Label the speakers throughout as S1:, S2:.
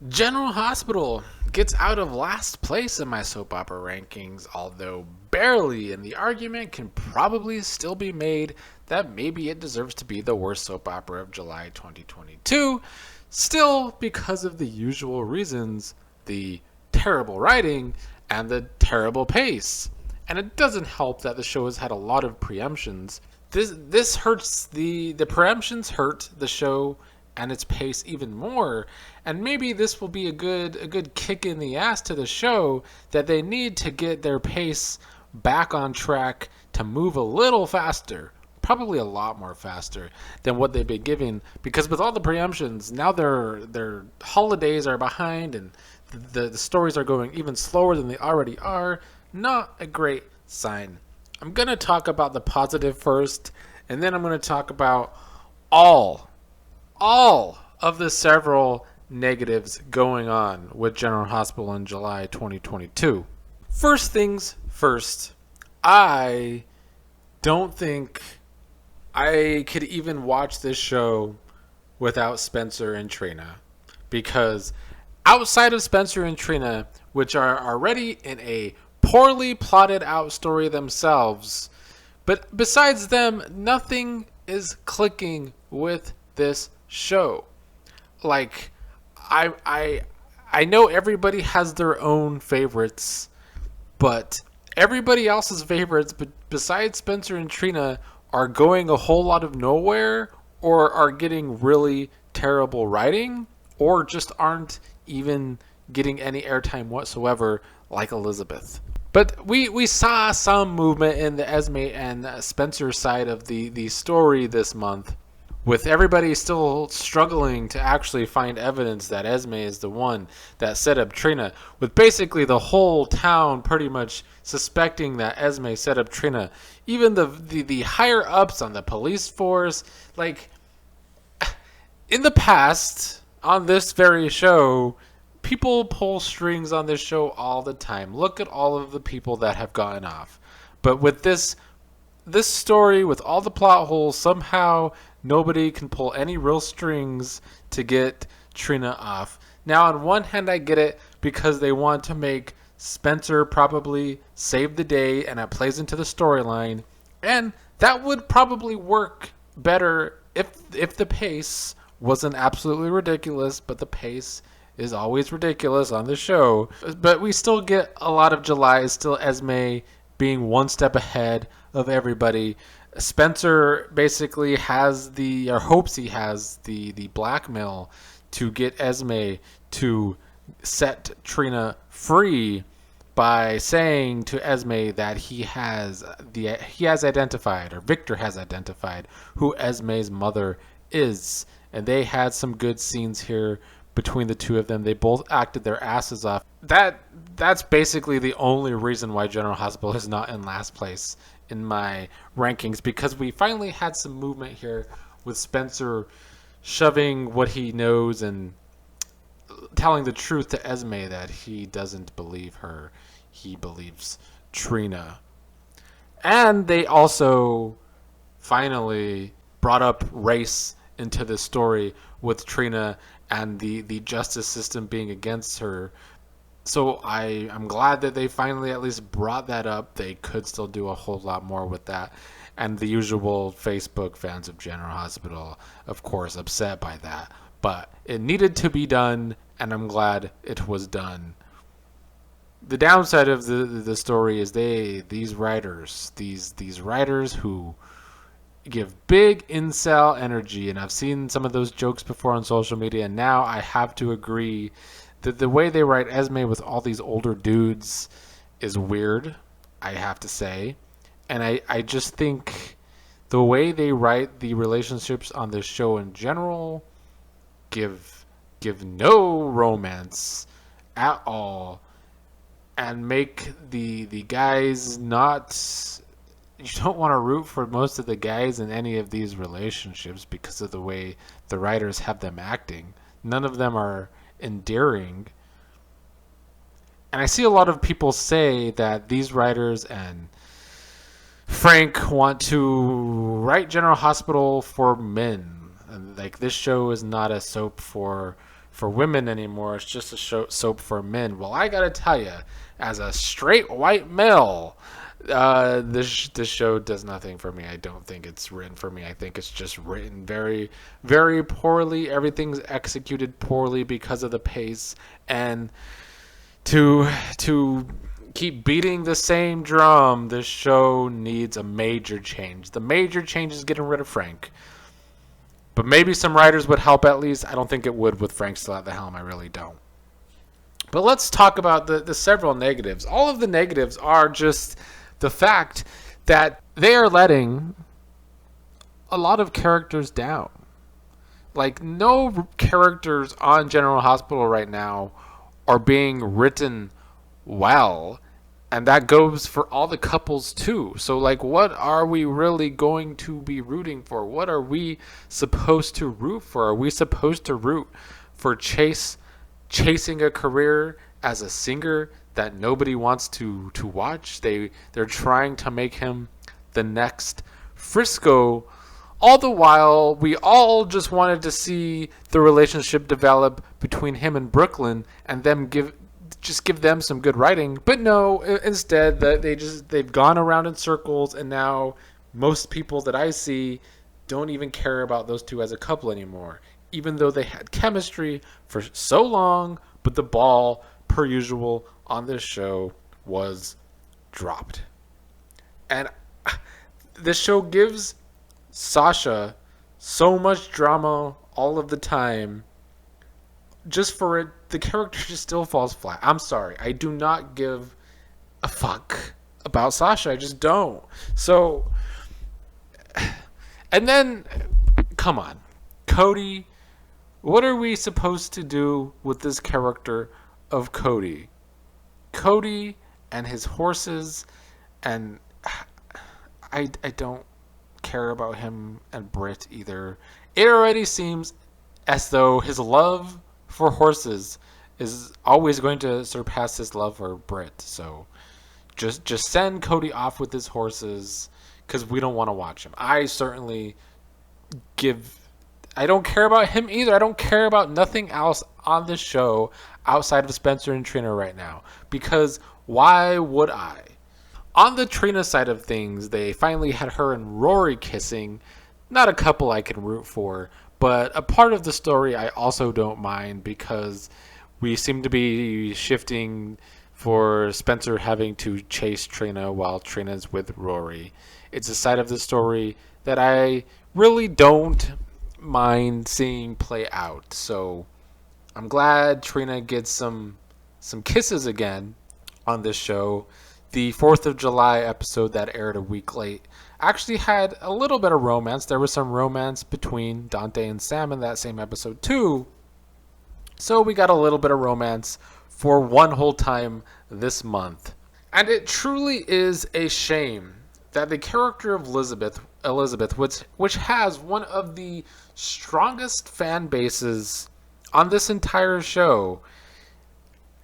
S1: General Hospital gets out of last place in my soap opera rankings, although barely, and the argument can probably still be made that maybe it deserves to be the worst soap opera of July 2022. Still, because of the usual reasons, the terrible writing and the terrible pace. And it doesn't help that the show has had a lot of preemptions. This hurts the preemptions hurt the show and its pace even more. And maybe this will be a good kick in the ass to the show that they need to get their pace back on track to move a little faster. Probably a lot more faster than what they've been giving, because with all the preemptions, now their holidays are behind and the stories are going even slower than they already are. Not a great sign. I'm going to talk about the positive first, and then I'm going to talk about all all of the several negatives going on with General Hospital in July 2022. First things first, I don't think I could even watch this show without Spencer and Trina, because outside of Spencer and Trina, which are already in a poorly plotted out story themselves, but besides them, nothing is clicking with this show. Like, I know everybody has their own favorites, but everybody else's favorites, but besides Spencer and Trina, are going a whole lot of nowhere, or are getting really terrible writing, or just aren't even getting any airtime whatsoever, like Elizabeth. But we saw some movement in the Esme and Spencer side of the story this month, with everybody still struggling to actually find evidence that Esme is the one that set up Trina, with basically the whole town pretty much suspecting that Esme set up Trina. Even the higher ups on the police force, like, in the past, on this very show, people pull strings on this show all the time. Look at all of the people that have gotten off. But with this story, with all the plot holes, somehow nobody can pull any real strings to get Trina off. Now, on one hand, I get it, because they want to make Spencer probably save the day, and it plays into the storyline. And that would probably work better if the pace wasn't absolutely ridiculous, but the pace is always ridiculous on the show. But we still get a lot of July, still Esme being one step ahead of everybody. Spencer basically has or hopes he has the blackmail to get Esme to set Trina free by saying to Esme that he has identified, or Victor has identified, who Esme's mother is. And they had some good scenes here between the two of them. They both acted their asses off. That's basically the only reason why General Hospital is not in last place in my rankings, because we finally had some movement here with Spencer shoving what he knows and telling the truth to Esme that he doesn't believe her. He believes Trina. And they also finally brought up race into the story with Trina and the justice system being against her. So I'm glad that they finally at least brought that up. They could still do a whole lot more with that. And the usual Facebook fans of General Hospital, of course, upset by that. But it needed to be done, and I'm glad it was done. The downside of the story is these writers who give big incel energy, and I've seen some of those jokes before on social media, and now I have to agree that the way they write Esme with all these older dudes is weird, I have to say. And I just think the way they write the relationships on this show in general give no romance at all, and make the guys not, you don't want to root for most of the guys in any of these relationships because of the way the writers have them acting. None of them are endearing. And I see a lot of people say that these writers and Frank want to write General Hospital for men. And like, this show is not a soap for for women anymore. It's just a soap for men. Well, I gotta tell you, as a straight white male, this show does nothing for me. I don't think it's written for me. I think it's just written very, very poorly. Everything's executed poorly because of the pace, and to keep beating the same drum, this show needs a major change. The major change is getting rid of Frank. But maybe some writers would help at least. I don't think it would with Frank still at the helm. I really don't. But let's talk about the several negatives. All of the negatives are just the fact that they are letting a lot of characters down. Like, no characters on General Hospital right now are being written well. And that goes for all the couples too. So, like, what are we really going to be rooting for? What are we supposed to root for? Are we supposed to root for chasing a career as a singer that nobody wants to watch? They're trying to make him the next Frisco. All the while, we all just wanted to see the relationship develop between him and Brooklyn, and them give them some good writing. But no, instead they've gone around in circles, and now most people that I see don't even care about those two as a couple anymore, even though they had chemistry for so long. But the ball, per usual on this show, was dropped. And this show gives Sasha so much drama all of the time, just for it, the character just still falls flat. I'm sorry. I do not give a fuck about Sasha. I just don't. So, and then, come on. Cody, what are we supposed to do with this character of Cody? Cody and his horses, and I don't care about him and Britt either. It already seems as though his love for horses is always going to surpass his love for Britt. So just send Cody off with his horses, because we don't want to watch him. I don't care about him either. I don't care about nothing else on this show outside of Spencer and Trina right now, because why would I? On the Trina side of things, they finally had her and Rory kissing. Not a couple I can root for, but a part of the story I also don't mind, because we seem to be shifting for Spencer having to chase Trina while Trina's with Rory. It's a side of the story that I really don't mind seeing play out. So I'm glad Trina gets some kisses again on this show. The 4th of July episode that aired a week late actually had a little bit of romance. There was some romance between Dante and Sam in that same episode too. So we got a little bit of romance for one whole time this month. And it truly is a shame that the character of Elizabeth, which has one of the strongest fan bases on this entire show,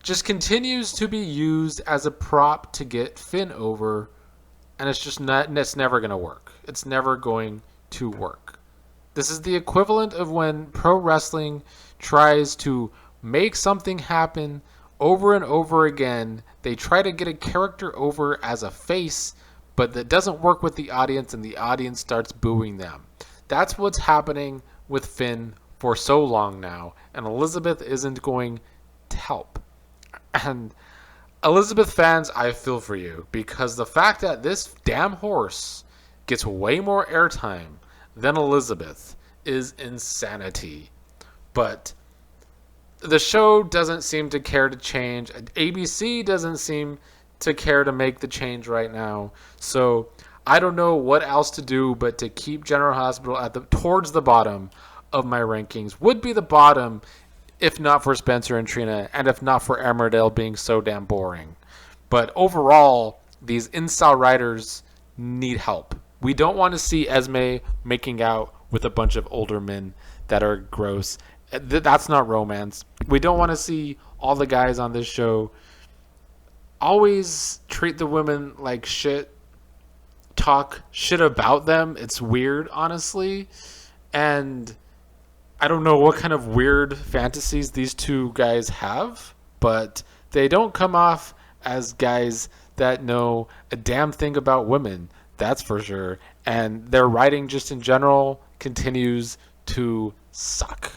S1: just continues to be used as a prop to get Finn over, and it's never going to work. It's never going to work. This is the equivalent of when pro wrestling tries to make something happen over and over again. They try to get a character over as a face, but that doesn't work with the audience, and the audience starts booing them. That's what's happening with Finn for so long now, and Elizabeth isn't going to help. And Elizabeth fans, I feel for you, because the fact that this damn horse gets way more airtime than Elizabeth is insanity. But the show doesn't seem to care to change. ABC doesn't seem to care to make the change right now. So I don't know what else to do but to keep General Hospital towards the bottom of my rankings. Would be the bottom if not for Spencer and Trina, and if not for Emmerdale being so damn boring. But overall, these incel writers need help. We don't want to see Esme making out with a bunch of older men that are gross. That's not romance. We don't want to see all the guys on this show always treat the women like shit, talk shit about them. It's weird, honestly. And I don't know what kind of weird fantasies these two guys have, but they don't come off as guys that know a damn thing about women. That's for sure. And their writing, just in general, continues to suck.